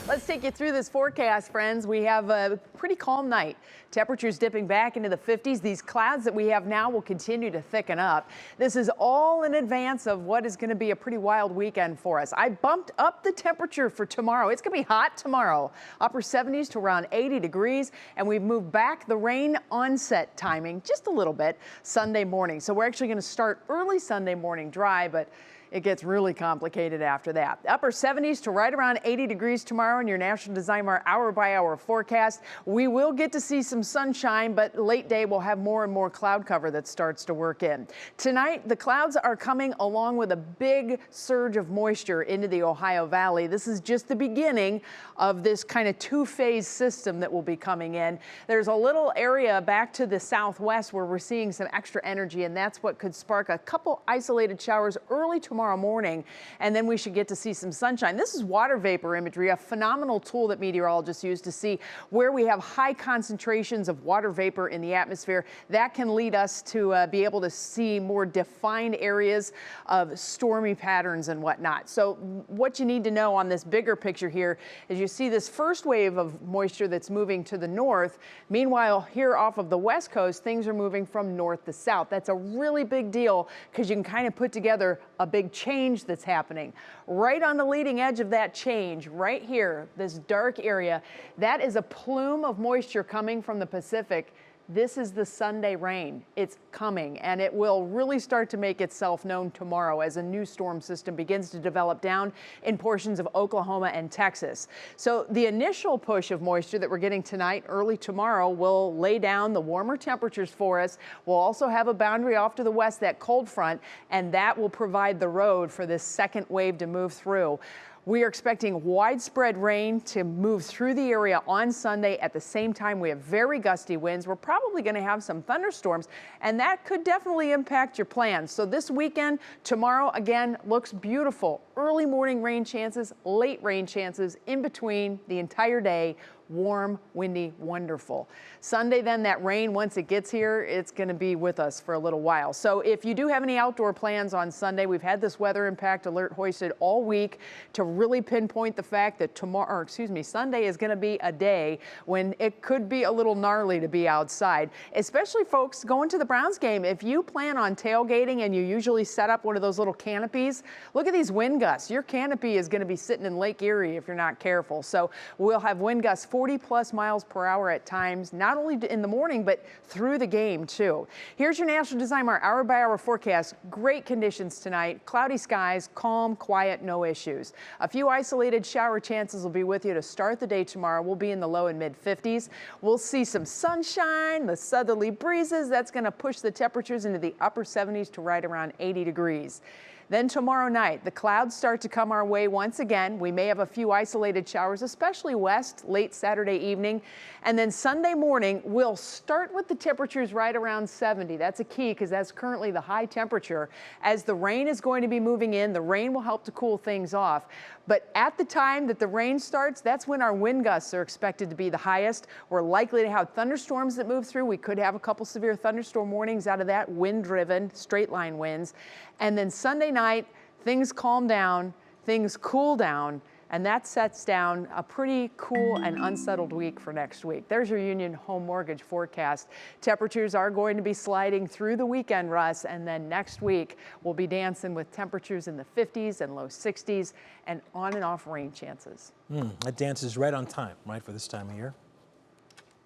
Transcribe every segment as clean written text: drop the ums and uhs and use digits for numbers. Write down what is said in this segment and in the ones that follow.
Let's take you through this forecast, friends. We have a pretty calm night. Temperatures dipping back into the 50s. These clouds that we have now will continue to thicken up. This is all in advance of what is going to be a pretty wild weekend for us. I bumped up the temperature for tomorrow. It's going to be hot tomorrow, upper 70s to around 80 degrees. And we've moved back the rain onset timing just a little bit Sunday morning. So we're actually going to start early Sunday morning dry, but it gets really complicated after that. Upper 70s to right around 80 degrees tomorrow in your National Design Mart hour-by-hour forecast. We will get to see some sunshine, but late day we'll have more and more cloud cover that starts to work in. Tonight, the clouds are coming along with a big surge of moisture into the Ohio Valley. This is just the beginning of this kind of two-phase system that will be coming in. There's a little area back to the southwest where we're seeing some extra energy, and that's what could spark a couple isolated showers early tomorrow morning, and then we should get to see some sunshine. This is water vapor imagery, a phenomenal tool that meteorologists use to see where we have high concentrations of water vapor in the atmosphere. That can lead us to be able to see more defined areas of stormy patterns and whatnot. So what you need to know on this bigger picture here is you see this first wave of moisture that's moving to the north. Meanwhile, here off of the west coast, things are moving from north to south. That's a really big deal because you can kind of put together a big change that's happening. Right on the leading edge of that change, right here, this dark area, that is a plume of moisture coming from the Pacific. This is the Sunday rain. It's coming, and it will really start to make itself known tomorrow as a new storm system begins to develop down in portions of Oklahoma and Texas. So the initial push of moisture that we're getting tonight, early tomorrow, will lay down the warmer temperatures for us. We'll also have a boundary off to the west, that cold front, and that will provide the road for this second wave to move through. We are expecting widespread rain to move through the area on Sunday. At the same time, we have very gusty winds. We're probably going to have some thunderstorms, and that could definitely impact your plans. So this weekend, tomorrow, again, looks beautiful. Early morning rain chances, late rain chances, in between the entire day. Warm, windy, wonderful. Sunday, then, that rain, once it gets here, it's going to be with us for a little while. So if you do have any outdoor plans on Sunday, we've had this weather impact alert hoisted all week to really pinpoint the fact that Sunday is going to be a day when it could be a little gnarly to be outside, especially folks going to the Browns game. If you plan on tailgating and you usually set up one of those little canopies, look at these wind gusts. Your canopy is going to be sitting in Lake Erie if you're not careful. So we'll have wind gusts 40+ miles per hour at times, not only in the morning, but through the game too. Here's your National Design Mart hour-by-hour forecast. Great conditions tonight. Cloudy skies, calm, quiet, no issues. A few isolated shower chances will be with you to start the day tomorrow. We'll be in the low and mid 50s. We'll see some sunshine, the southerly breezes. That's going to push the temperatures into the upper 70s to right around 80 degrees. Then tomorrow night, the clouds start to come our way once again. We may have a few isolated showers, especially west, late Saturday evening. And then Sunday morning, we'll start with the temperatures right around 70. That's a key because that's currently the high temperature. As the rain is going to be moving in, the rain will help to cool things off. But at the time that the rain starts, that's when our wind gusts are expected to be the highest. We're likely to have thunderstorms that move through. We could have a couple severe thunderstorm warnings out of that, wind-driven, straight-line winds. And then Sunday night, things calm down, things cool down, and that sets down a pretty cool and unsettled week for next week. There's your Union Home Mortgage forecast. Temperatures are going to be sliding through the weekend, Russ, and then next week we'll be dancing with temperatures in the 50s and low 60s and on and off rain chances. That dance is right on time, right, for this time of year?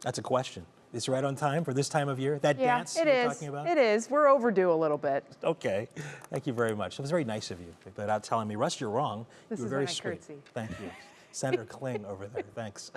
That's a question. Is it right on time for this time of year? That dance you're talking about? It is. We're overdue a little bit. Okay. Thank you very much. It was very nice of you, without telling me, Russ, you're wrong. This you were is very my sweet. curtsy. Thank you. Senator Kling over there. Thanks.